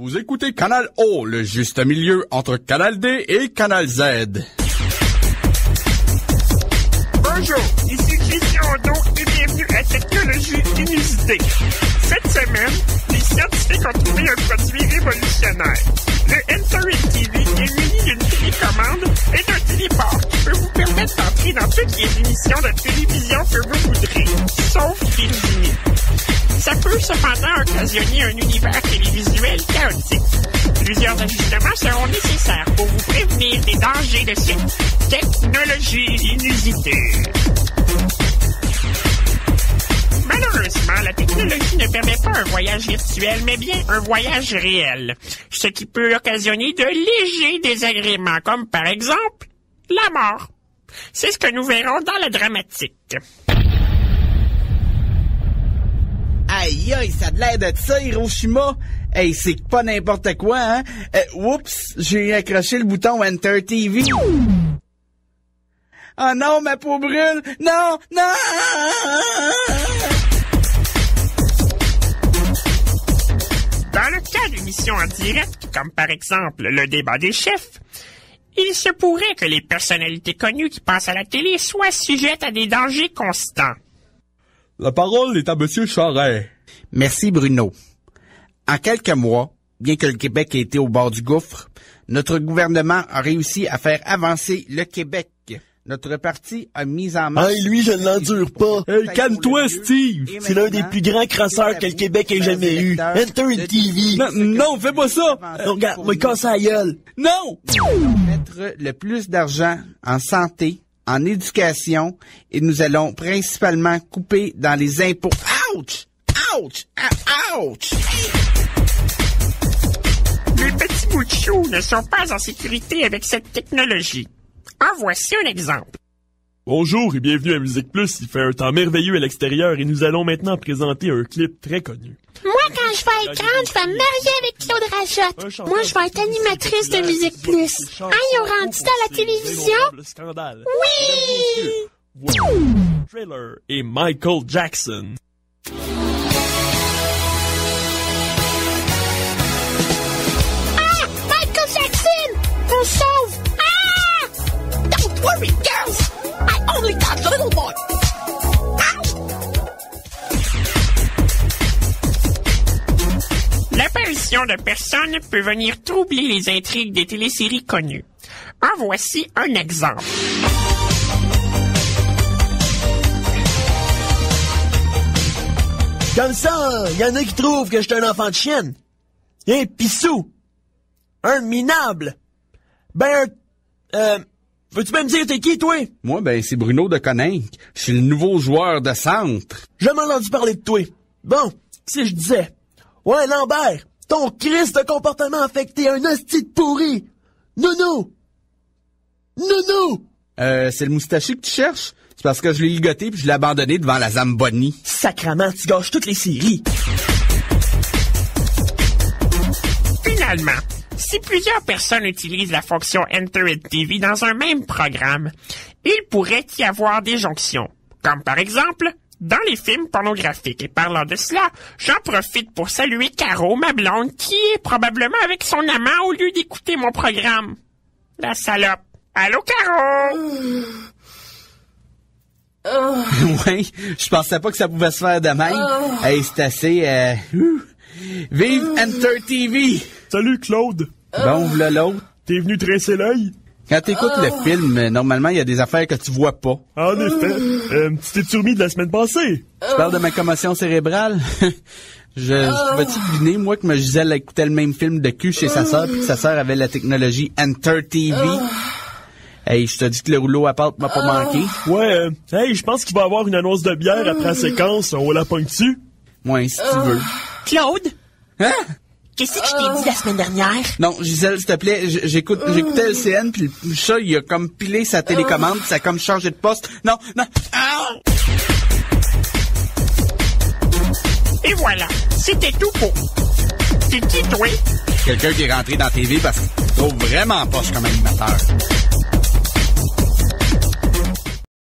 Vous écoutez Canal O, le juste milieu entre Canal D et Canal Z. Bonjour, ici Christian Audo et bienvenue à Technologie Inusitée. Cette semaine, les scientifiques ont trouvé un produit révolutionnaire. Le Enter TV est muni d'une télécommande et d'un téléport qui peut vous permettre d'entrer dans toutes les émissions de télévision que vous voudrez, sauf Virginie. Ça peut cependant occasionner un univers télévisuel chaotique. Plusieurs ajustements seront nécessaires pour vous prévenir des dangers de cette technologie inusitée. Malheureusement, la technologie ne permet pas un voyage virtuel, mais bien un voyage réel, ce qui peut occasionner de légers désagréments, comme par exemple la mort. C'est ce que nous verrons dans la dramatique. Aïe, aïe, ça a de l'air de ça, Hiroshima. Hey, c'est pas n'importe quoi, hein? Oups, j'ai accroché le bouton Enter TV. Oh non, ma peau brûle! Non, non! Dans le cas d'émissions en direct, comme par exemple le débat des chefs, il se pourrait que les personnalités connues qui passent à la télé soient sujettes à des dangers constants. La parole est à Monsieur Charest. Merci, Bruno. En quelques mois, bien que le Québec ait été au bord du gouffre, notre gouvernement a réussi à faire avancer le Québec. Notre parti a mis en marche... Hey, lui, je ne l'endure pas. Hey, calme-toi, Steve. C'est l'un des plus grands crasseurs que le Québec ait jamais eu. Enter TV. Non, fais pas ça. Regarde, moi, casse la gueule. Non! Mettre le plus d'argent en santé, en éducation, et nous allons principalement couper dans les impôts. Ouch! Ouch! Ouch! Les petits bouts de chou ne sont pas en sécurité avec cette technologie. En voici un exemple. Bonjour et bienvenue à Musique Plus. Il fait un temps merveilleux à l'extérieur et nous allons maintenant présenter un clip très connu. Moi, quand je vais être grande, je vais me marier avec Claude Rajotte. Moi, je vais être animatrice de Musique Plus. Ah, ils ont rendu dans la télévision? Scandale. Oui! Trailer et Michael Jackson. Ah! Michael Jackson! On sauve! Ah! Don't worry, girls! I only got a little boy! L'apparition de personnes peut venir troubler les intrigues des téléséries connues. En voici un exemple. Comme ça, y en a qui trouvent que je suis un enfant de chienne. Un pissou. Un minable. Veux-tu même dire t'es qui, toi? Moi, c'est Bruno de Coninck. Je suis le nouveau joueur de centre. J'ai jamais entendu parler de toi. Bon, si je disais... Ouais, Lambert, ton Christ de comportement affecté un hostie de pourri. Nounou! Nounou! C'est le moustachu que tu cherches? C'est parce que je l'ai ligoté puis je l'ai abandonné devant la Zamboni. Sacrement, tu gâches toutes les séries. Finalement, si plusieurs personnes utilisent la fonction Enter TV dans un même programme, il pourrait y avoir des jonctions. Comme par exemple... dans les films pornographiques. Et parlant de cela, j'en profite pour saluer Caro, ma blonde, qui est probablement avec son amant au lieu d'écouter mon programme. La salope. Allô, Caro? Ouais, je pensais pas que ça pouvait se faire de même. Hey, c'est assez... Vive Enter TV! Salut, Claude. Bon, v'là l'autre. T'es venu tresser l'œil? Quand t'écoutes le film, normalement, il y a des affaires que tu vois pas. En effet. Tu t'es remis de la semaine passée? Tu parles de ma commotion cérébrale? Je pouvais-tu deviner, moi, que ma Gisèle écoutait le même film de cul chez sa sœur, puis que sa sœur avait la technologie Enter TV? Hey, je te dis que le rouleau à pâte m'a pas manqué. Ouais, hey, je pense qu'il va y avoir une annonce de bière après la séquence. On la pogne dessus? Ouais, si tu veux. Claude? Hein? Qu'est-ce que je t'ai dit la semaine dernière? Non, Gisèle, s'il te plaît, j'écoutais LCN, puis le chat, il a comme pilé sa télécommande, puis ça a comme changé de poste. Non! Ah! Et voilà, c'était tout pour... C'est qui, toi? Quelqu'un qui est rentré dans TV parce qu'il trouve vraiment poche comme animateur.